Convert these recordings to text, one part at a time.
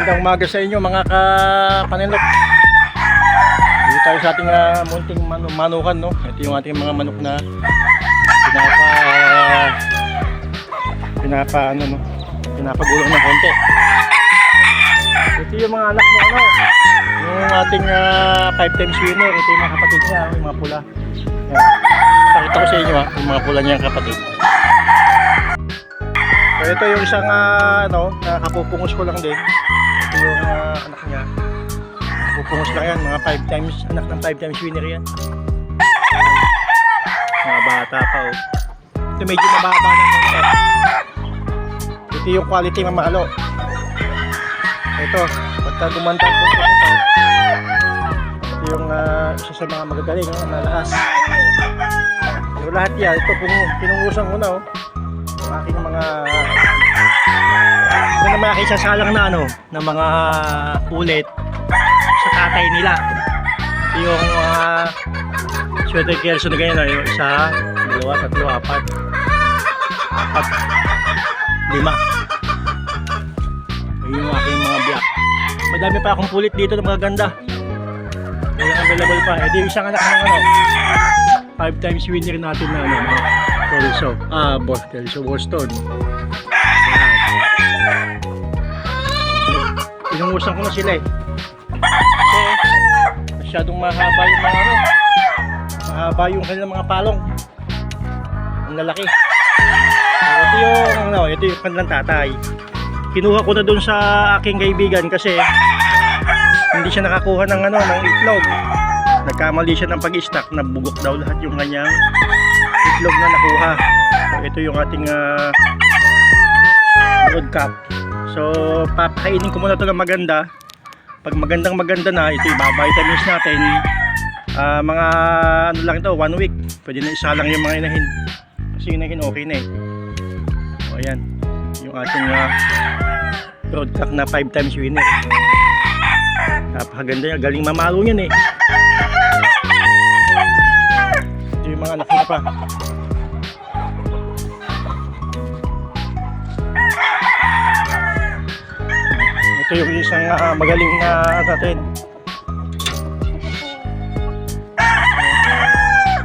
Magandang umaga sa inyo mga kapanilok. Dito tayo sa ating munting manukan, no? Ito yung ating mga manok na pinapagulong ng konti. Ito yung mga anak ng yung ating 5 times winner. Ito yung mga kapatid niya, yung mga pula. Yan. Pakita ko sa inyo yung mga pula niyang kapatid. So ito yung isang nakapupungos ko lang din. Ito yung anak niya. Pupungos lang yan, mga 5 times, anak ng 5 times winner yan. Mga bata pa oh. Ito medyo mababa na konti. Ito yung quality mamalo. Ito, pagka gumanda ko ito. Ito yung isa sa mga magagaling, malakas. Pero lahat yan, ito pinungusan ko na oh. Yung aking mga ito na mga isasalang na ng mga ulit sa tatay nila. Ito yung sweater kelso na ganyan, yung isa, dalawa, tatlo, apat, 5. Yung aking mga black. Madami pa akong pulit dito na mga ganda. Kaya available pa. Ito yung isang anak ng 5 times winner natin na Kelso. Kelso Boston. Pinungusan ko na sila eh. Kasi masyadong mahaba yung mga mahaba yung kanilang mga palong. Ang lalaki. Ito yung kanilang tatay. Kinuha ko na dun sa aking kaibigan kasi hindi siya nakakuha ng itlog. Nagkamali siya ng pag-stock, nabugok daw lahat yung kanyang itlog na nakuha. So, ito yung ating brood cup. So papakainin ko muna ito ng maganda. Pag maganda na, ito yung vitamins natin. Mga lang ito, 1 week. Pwede na isa lang yung mga inahin. Kasi inahin okay na eh. O ayan, yung ating brood cup na 5 times winner. Napakaganda niya, galing mamalo yan eh. Ito yung mga anak niya pa. Ito yung isang magaling na natin.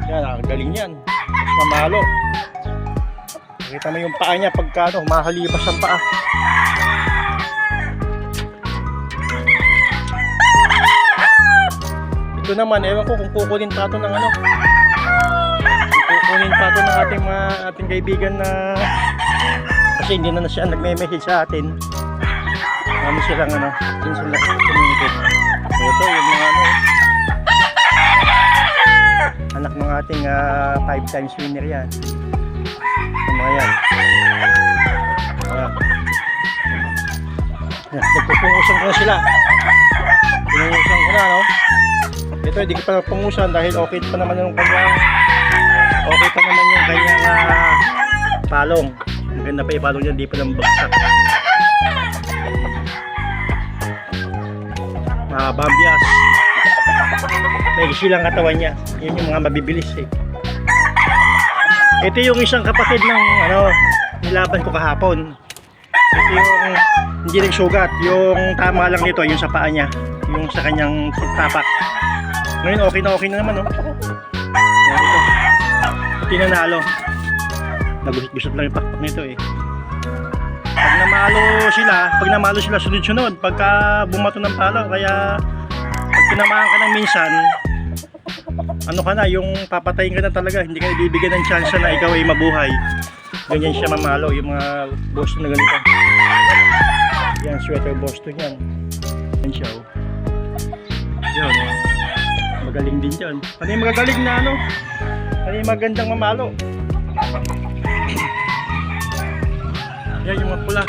Yan, galing yan. Mas mamalo. Nakita mo yung paa niya pagka mahalibas ang paa. Ito naman, ewan ko kung kukunin pa ito ng kukunin pa ito ng ating kaibigan na kasi hindi na siya nagme-message sa atin. Kami silang yun sila communicate. So ito yung mga anak ng ating 5 times winner yan. Yung mga yan. Nagpupungusan ko na sila. Pinungusan ko na Ito hindi ko pa napungusan dahil okay pa naman yung kanyang palong. Maganda pa yung palong niya, hindi pa lang bagsak. Bambias. May silang katawan niya. Yun yung mga mabibilis eh. Ito yung isang kapatid ng nilaban ko kahapon. Ito yung hindi nagsugat. Yung tama lang nito, yung sa paa niya. Yung sa kanyang tapak. Ngayon okay na naman Yan ito. Ito nanalo. Nagusit-gusit lang yung pakpak nito eh. Pag namalo sila sunod-sunod pagka bumato ng palo. Kaya pag tinamaan ka ng minsan yung papatayin ka na talaga, hindi ka ibibigyan ng chance na ikaw ay mabuhay. Ganyan siya mamalo, yung mga Boston na ganito. Yan, sweater Boston yan. Yan siya yun, magaling din dyan. Ano yung magagaling na ano yung magandang mamalo. Yan yung mga pula.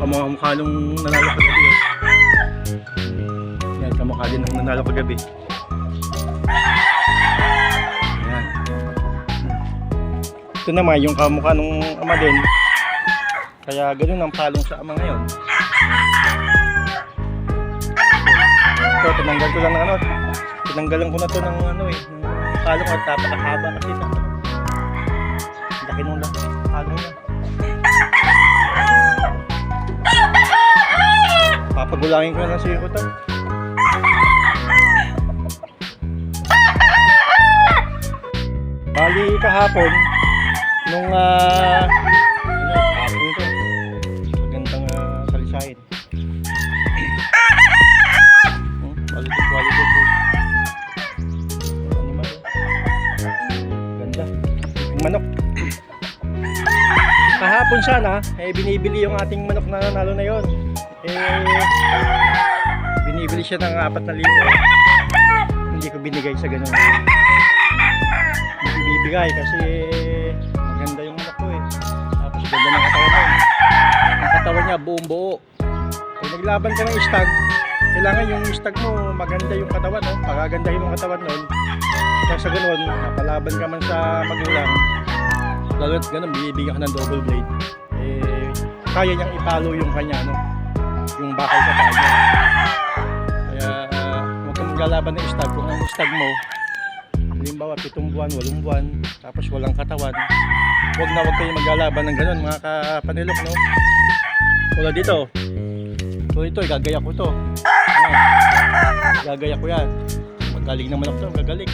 Kamukha nung nanalo kagabi. Yan, kamukha din nung nanalo kagabi. Yan. Ito naman yung kamukha nung ama din. Kaya ganun ang palong sa ama ngayon. Ito, tinanggal ko lang ng tinanggalan ko na to ng ng palong at napakahaba kasi ito. Laki nung palong yan. Pagulangin ko na lang siguro to. Bali kahapon, nung kahapon ito, magandang salisain. Quality food. Animal. Ganda. Yung manok. Kahapon sana, binibili yung ating manok na nanalo na yon. Binibili siya ng 4,000. Hindi ko binigay sa ganun. Hindi bibigay kasi maganda yung manok ko Tapos ganda ng katawan niya. Ang katawan niya buong buo. Kung naglaban ka ng stag, kailangan yung stag mo maganda yung katawan, pagagandahin yung katawan nun. Kaya sa ganun, napalaban ka man sa magulang, lalo at ganun, bibigyan ka ng double blade. Kaya niyang ipalo yung kanya, yung bakal sa paa niya. Kaya huwag kang maglalaban ng stag. Kung ang stag mo, halimbawa 7 buwan, 8 buwan, tapos walang katawan, huwag kayong maglalaban ng ganun, mga kapanilok, Tulad dito, igagaya ko to. Gagaya ko yan. Magaling naman ako to, gagaling.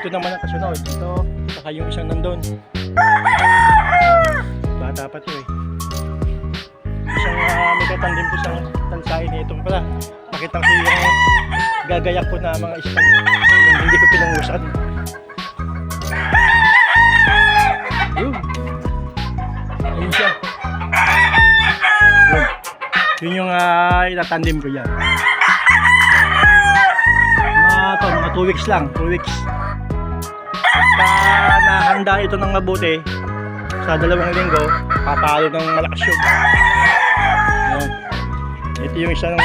Ito naman ang kasunod. Ito, saka yung isang nandun. Bata pa to Isang may katandem ko sa talsahin nito pala. Nakita ko yung gagaya ko na mga isang yung hindi ko pinangusan. Ayun siya. Yun yung itatandem ko yan. Mga 2 weeks lang, 2 weeks. Pagka nahanda ito ng mabuti, sa 2 linggo, papalo ng malakas yun. Ayan. Ito yung isang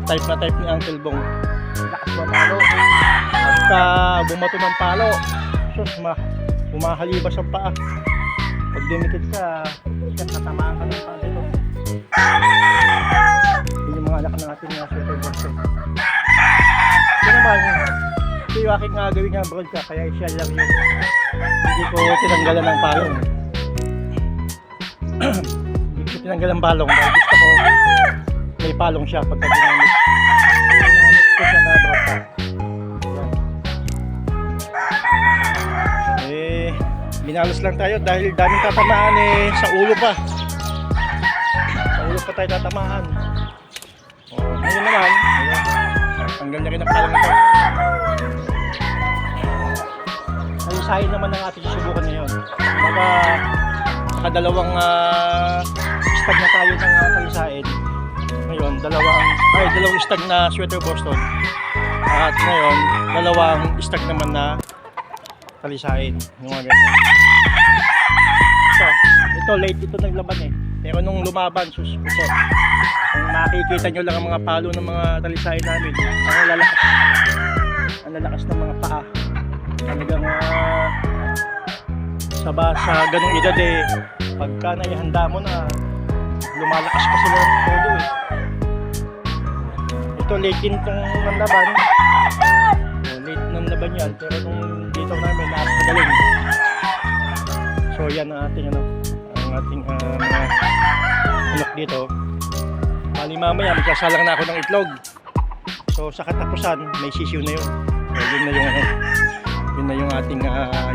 type ni Uncle Bong. Lakas papalo. Pagka bumato ng palo, sus, humahalibas ang paa. Pag dumikit ka, tatamaan ka ng paa dito. Yun yung mga anak natin na sweater boxer. Ito naman, ito yung aking gawin nga broadcast, kaya siya lang yung hindi ko tinanggalan ng palong. Hindi ko tinanggalan ng palong dahil gusto ko may palong siya pagka ginamit. Ginamit ko siya na broadcast. Binalos lang tayo dahil daming tatamaan sa ulo pa. Pa tayo tatamaan. Ngayon naman, tanggal na rin ang palang ito. Salisahin naman ang ating susubukan ngayon. Nakadalawang stag na tayo ng salisahin. Ngayon, dalawang stag na sweater Boston. At ngayon, dalawang stag naman na salisahin. Yung mga ganyan. Ito late ito naglaban Pero nung lumaban, sus ito. Kung makikita nyo lang ang mga palo ng mga talisahin namin, ang lalakas ng mga paa. Talagang sa ganung edad pagka naihanda mo na, lumalakas pa sila ng todo Ito late din itong laban. Late ng laban yan, pero nung dito namin, napakagaling. So yan ang ating mga manok dito. Bali mamaya magsasalang na ako ng itlog. So sa katapusan may sisiw na yun. So yun na yung ating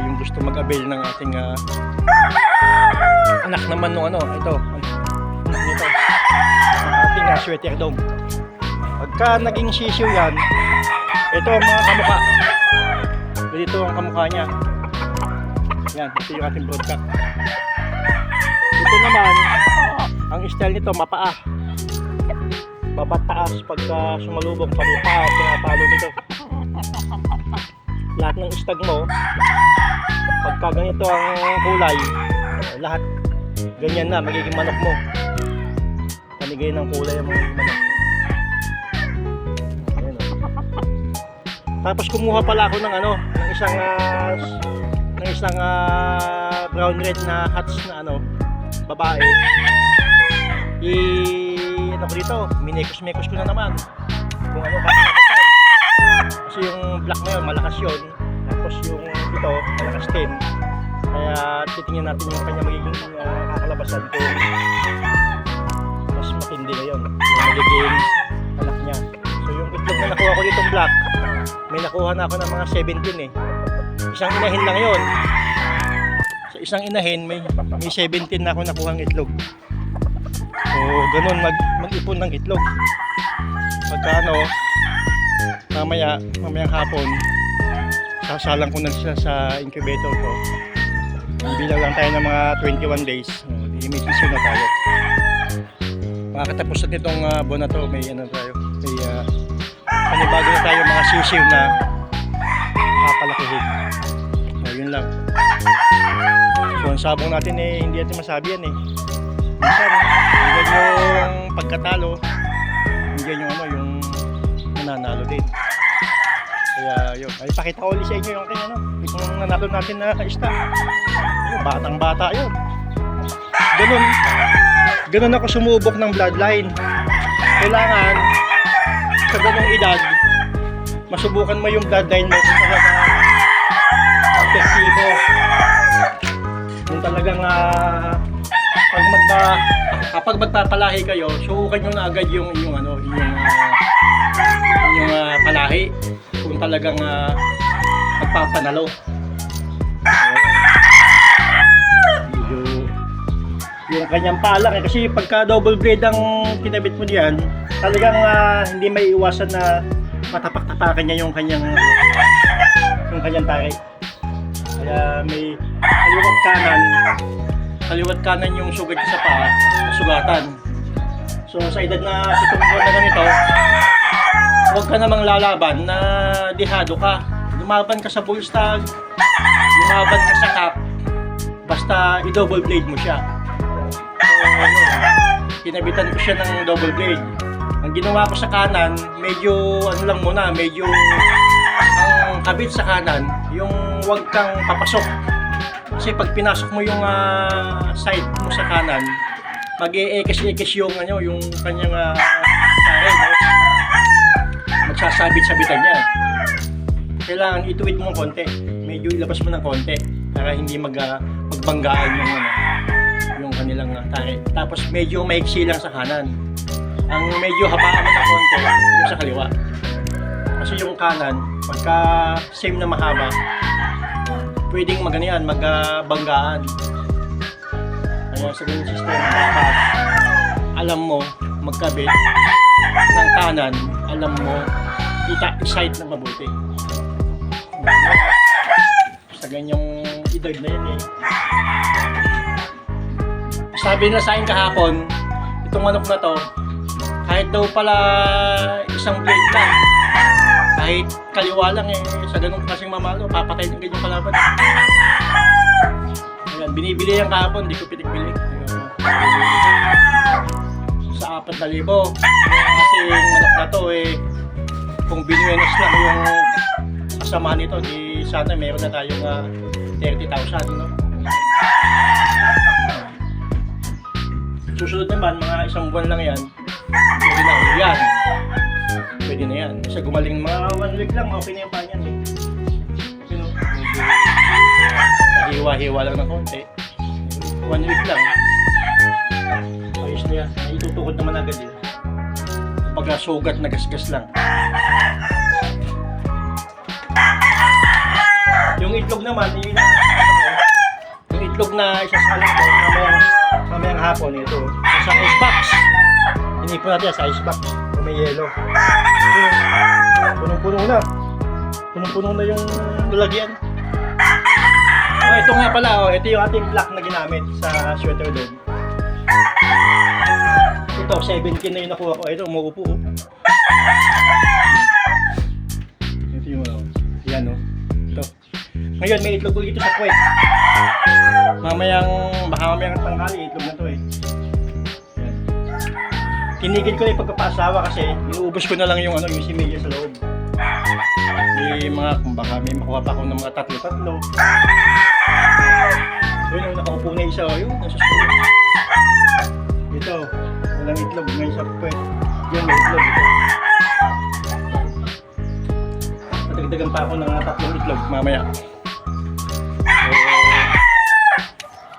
yung gusto mag-avail ng ating anak naman nung ito anak nito ang ating sweater dog. Pagka naging sisiw yan, ito ang mga kamukha. Dito ang kamukha niya. Yan, ito yung ating broadcast. Ito naman, ang style nito mapaa. Papataas pagka sumalubong pamipaa, pinapalo nito. Lahat ng stag mo, pagka ganito ang kulay, lahat ganyan na, magiging manok mo. Panigay ng kulay ang mga manok. Ayan, Tapos kumuha pala ako ng isang brown red na hats na babae. Ko dito, minekos-mekos ko na naman kung kakalabasan. Kasi yung black na yun, malakas yun. Tapos yung ito, malakas din. Kaya titingnan natin yung kanya magiging kakalabasan kung mas matindi na yun. flock. May nakuha na ako ng mga 17 eh. Isang inahin lang yon. Sa isang inahin, may 17 na ako nakuhang itlog. So, ganun mag-ipon ng itlog. Pagkano, mamayang hapon, sasalang ko na sila sa incubator ko. Bilang lang tayo ng mga 21 days. Di may sisyo na tayo. Makakatapos na nitong buwan na to, may tayo. May panibago na tayo mga sisiw na papalakihin. So, yun lang. So, ang sabong natin hindi natin masabi yan Minsan, hindi yung pagkatalo, hindi yung yung nananalo din. Kaya yun, ay pakita ko ulit sa inyo yung yung nanalo natin na kaista. Batang bata yun. Ganun ako sumubok ng bloodline. Kailangan sa ganung edad masubukan mo yung bloodline mo kung talagang epektibo. Kung talagang kapag magpapalahi kayo, subukan nyo na agad yung palahi kung talagang magpapanalo. Yung kanyang palang kasi pagka double blade ang kinabit mo diyan, talagang hindi may iwasan na matapak-tapakan niya yung kanyang tarik. Kaya may kaliwat kanan yung sugat sa paa, sugatan. So sa edad na 7 buwan na ganito, huwag ka namang lalaban na dihado ka. Lumaban ka sa bull stag, lumaban ka sa cap, basta i-double blade mo siya. Kinabitan ko siya ng double blade. Ang ginawa ko sa kanan, medyo lang muna, medyo ang kabit sa kanan, yung huwag kang papasok. Kasi pag pinasok mo yung side mo sa kanan, mag-e-ekes-ekes yung kanyang tarik, magsasabit-sabitan niya. Kailangan ituwid mo ng konti, medyo ilabas mo ng konti para hindi magbanggaan yung kanilang tarik. Tapos medyo maiksi lang sa kanan. Ang medyo habaan mo ng konti yung sa kaliwa. Kasi yung kanan, pagka same na mahaba, pwedeng magbanggaan. Kaya sa ganyung system, dapat alam mo magkabit ng kanan, alam mo i-sight na mabuti. Sa ganyang edad na yan Sabi na sa akin kahapon, itong manok na to, kahit daw pala isang blade lang, kahit kaliwa lang sa ganung kasing mamalo, papatay din ganyan kalaban. Ayan, binibili yung kahapon, di ko pitik-bili. Sa 4,000. Kasi yung manok na to kung binuenos lang yung kasama nito, di sana meron na tayong 30,000, Susunod naman, mga isang buwan lang yan, pwede na yan. Kasi gumaling mga 1 week lang, okay na yung panyan Hiwa-hiwa lang ng konti. 1 week lang. Ayos na yan. Itutukod naman agad yun. Pagka sugat na gasgas lang. Yung itlog naman, yung itlog na isasalang ko, mamayang hapon ito. Sa ice box. Inipon natin sa ice box. Kung may yelo. Punong-puno na. Punong-puno na yung lalagyan. Ito nga pala, ito yung ating block na ginamit sa sweater dog. Ito, 17 na yung nakuha ko. Ito, umuupo. Ito yung yan ito. Ngayon, may itlog ulit ito sa puwet. Baka mamayang tanghali, itlog na to Yan. Tinigil ko na yung pagpapaasawa kasi inuubos ko na lang yung similya sa loob. Baka may makuha pa ako ng mga tatlo. Yun, nakaupo na isa. Yun, nasusunod. Ito, walang itlog ngayon sa puwet. Diyan, may itlog. Natagdagan pa ako ng 3 itlog mamaya.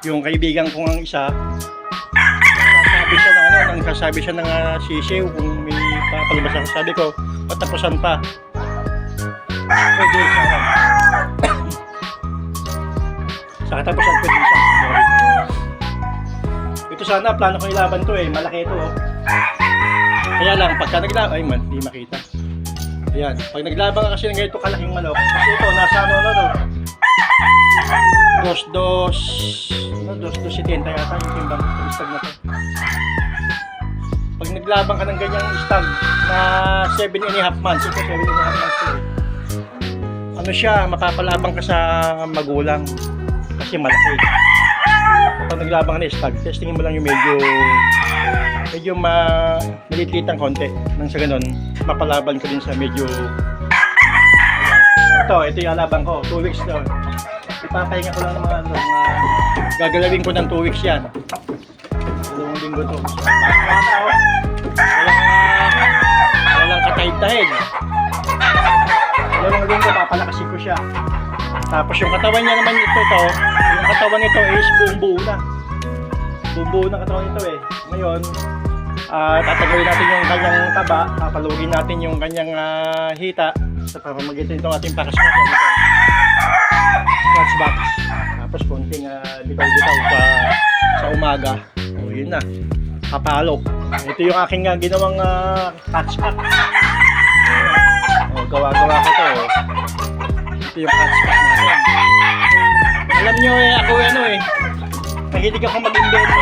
Yung kaibigan ko ang isa, nagsasabi siya ng sisiw kung may papalabas ako. Sabi ko, patapusan pa. Pwede siya. Sa katapusan pwede siya. Ito sana, plano kong ilaban to eh. Malaki ito oh. Kaya lang, pagka naglaban, ay man, hindi makita. Ayan, pag naglaban ka kasi ng ganito kalaking manok, kasi ito, nasa ano na to. 2.70 yata yung timbang ng stag na to. Pag naglaban ka ng ganyang stag na 7.5 months, ito 7.5 months to eh. Ano siya, mapapalabang ka sa magulang kasi malaki. Pag naglabang ka ng stag, testingin mo lang yung medyo maliit ang konti. Nang sa ganun, mapalaban ko din sa medyo ito yung alaban ko, 2 weeks daw. Ipapahinga ko lang ng mga gagalawin ko ng 2 weeks yan. 2 linggo to. Walang katahid-tahid. 2 linggo papalakasin ko siya. Tapos yung katawan niya naman yung katawan nito is buong-buo na. Buong-buo na katawan nito eh. Ngayon, tatagawin natin yung kanyang taba, papalugin natin yung kanyang hita sa pamamagitan itong ating pakaskas nito. Scratch box. Tapos konting bitaw-bitaw sa umaga. O yun na. Kapalok. Ito yung aking ginawang catch pack. O gawa-gawa ko to. Ito yung catch pack natin. Alam nyo ako mahilig akong mag-invento.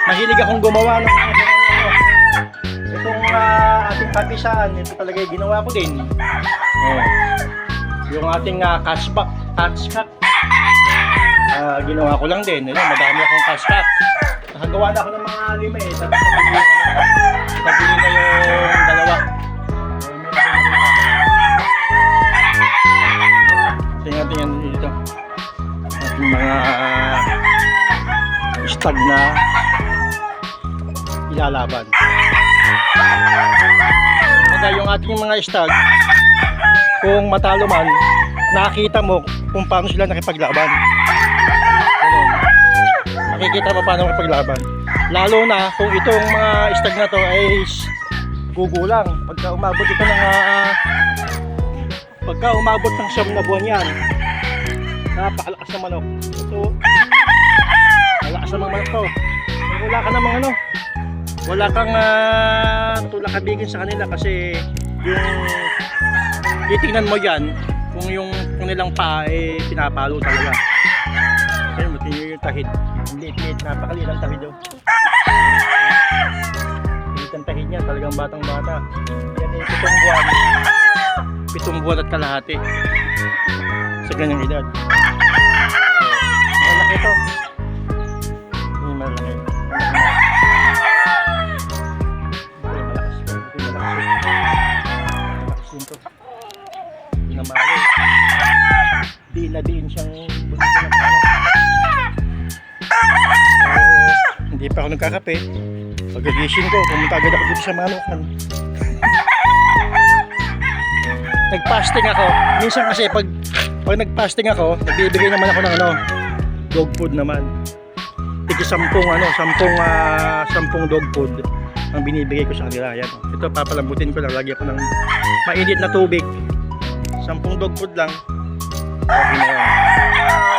Mahilig akong gumawa ng itong ating papisaan. Ito talaga yung ginawa ko din. Yung ating catch pack. Ginawa ko lang din. Madami akong catch pack. Nakagawa na ako ng mga 5 eh. Tapos nabili na yung 2. Tingnan dito. Ating mga stag na ilalaban. Kaya yung ating mga stag, kung matalo man, nakikita mo kung paano sila nakipaglaban. Ganun. Nakikita mo paano nakipaglaban. Lalo na kung itong mga stag na to ay gugulang. Pagka umabot ito ng siyam na buwan yan, napakalakas na manok. Ito, malakas na manok to. Wala ka namang wala kang tulakabigin sa kanila kasi yung titignan mo yan kung yung nilang paa ay pinapalo talaga. Ayun mo, tingnan yung tahid. Liit-liit, napakaliit ang tahid. Liit ang tahid niya, talagang batang-bata. Yan ay 7 buwan. 7 buwan at kalahati sa ganyang edad. Malaki ito. Malaki. Diin siyang hindi pa ako nagkakape. Pagkagising ko, pumunta agad ako dito sa manukan. Nagpasting ako. Minsan kasi pag nagpasting ako, nagbibigay naman ako ng dog food naman. Tig 10 dog food ang binibigay ko sa kanila. Yan. Ito papalambutin ko lang, lagyan ko ng mainit na tubig. 10 dog food lang. Okay na yan.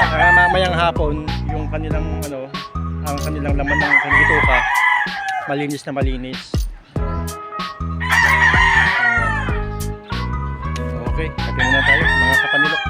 Para mamayang hapon, yung kanilang ang kanilang laman ng kanilang bituka, malinis na malinis. Okay, kapin muna tayo mga kapanilok.